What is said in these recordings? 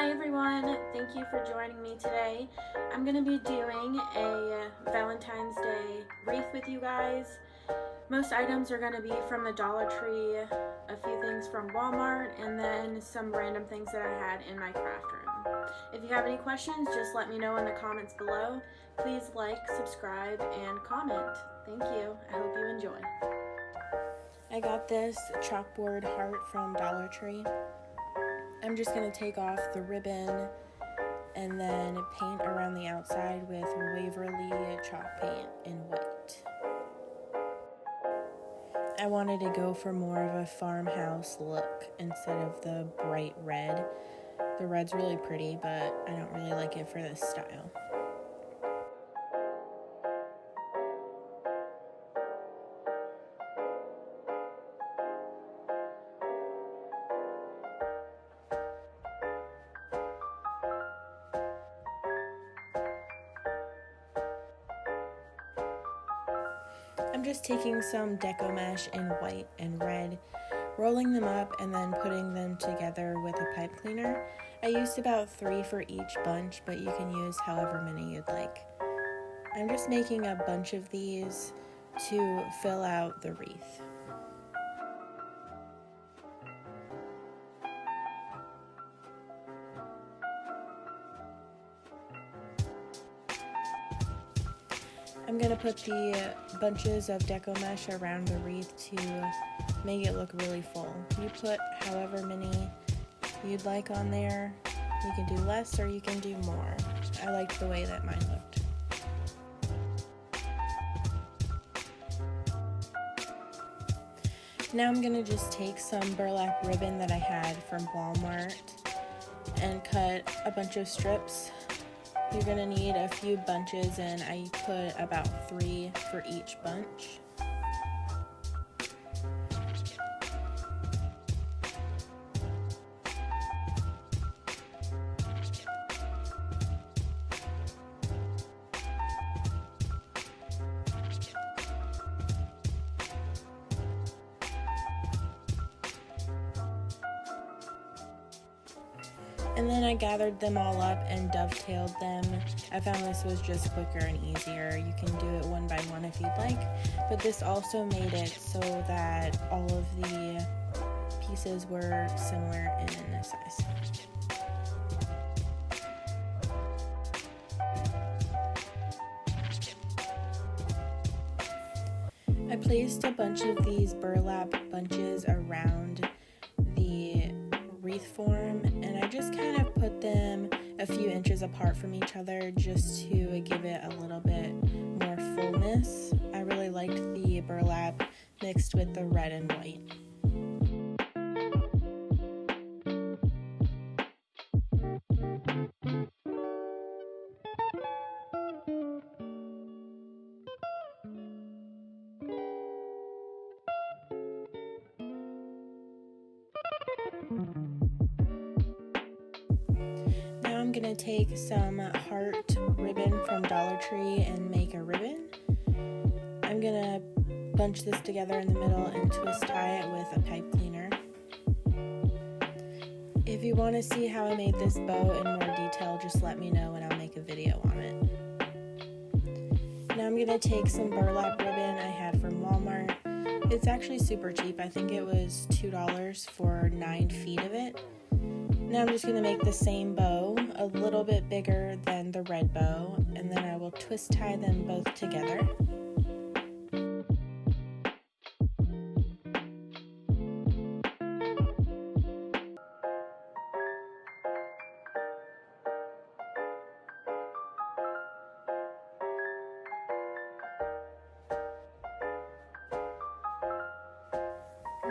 Hi everyone, thank you for joining me today. I'm going to be doing a Valentine's Day wreath with you guys. Most items are going to be from the Dollar Tree, a few things from Walmart, and then some random things that I had in my craft room. If you have any questions, just let me know in the comments below. Please like, subscribe, and comment. Thank you. I hope you enjoy. I got this chalkboard heart from Dollar Tree. I'm just going to take off the ribbon and then paint around the outside with Waverly chalk paint in white. I wanted to go for more of a farmhouse look instead of the bright red. The red's really pretty, but I don't really like it for this style. I'm just taking some deco mesh in white and red, rolling them up and then putting them together with a pipe cleaner. I used about 3 for each bunch, but you can use however many you'd like. I'm just making a bunch of these to fill out the wreath. I'm going to put the bunches of deco mesh around the wreath to make it look really full. You put however many you'd like on there. You can do less or you can do more. I liked the way that mine looked. Now I'm going to just take some burlap ribbon that I had from Walmart and cut a bunch of strips. You're going to need a few bunches, and I put about 3 for each bunch. And then I gathered them all up and dovetailed them. I found this was just quicker and easier. You can do it one by one if you'd like, but this also made it so that all of the pieces were similar in size. I placed a bunch of these burlap bunches around the wreath form, and I just kind of put them a few inches apart from each other just to give it a little bit more fullness. I really liked the burlap mixed with the red and white. Now I'm going to take some heart ribbon from Dollar Tree and make a ribbon. I'm going to bunch this together in the middle and twist tie it with a pipe cleaner. If you want to see how I made this bow in more detail, just let me know and I'll make a video on it. Now I'm going to take some burlap ribbon I had from Walmart. It's actually super cheap. I think it was $2 for 9 feet of it. Now I'm just going to make the same bow, a little bit bigger than the red bow, and then I will twist tie them both together.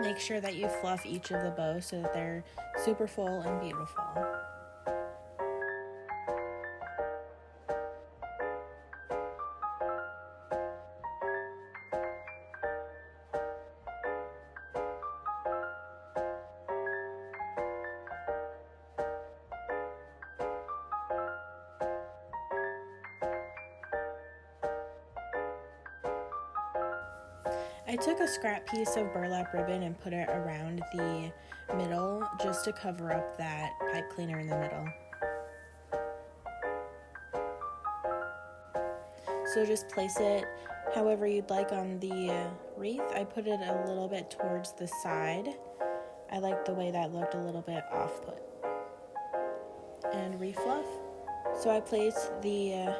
Make sure that you fluff each of the bows so that they're super full and beautiful. I took a scrap piece of burlap ribbon and put it around the middle just to cover up that pipe cleaner in the middle. So just place it however you'd like on the wreath. I put it a little bit towards the side. I like the way that looked a little bit off-put. And refluff. So I placed the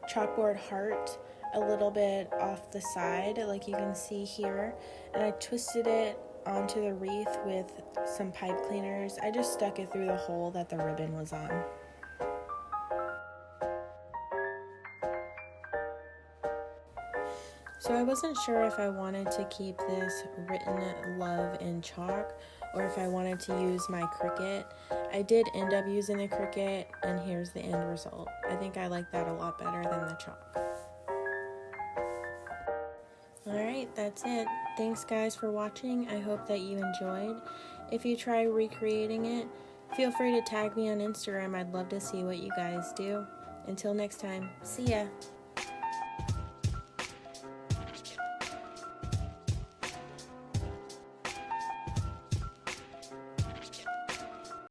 chalkboard heart a little bit off the side, like you can see here, and I twisted it onto the wreath with some pipe cleaners. I just stuck it through the hole that the ribbon was on. So I wasn't sure if I wanted to keep this written love in chalk or if I wanted to use my Cricut. I did end up using the Cricut, and here's the end result. I think I like that a lot better than the chalk. Alright, that's it. Thanks guys for watching. I hope that you enjoyed. If you try recreating it, feel free to tag me on Instagram. I'd love to see what you guys do. Until next time, see ya!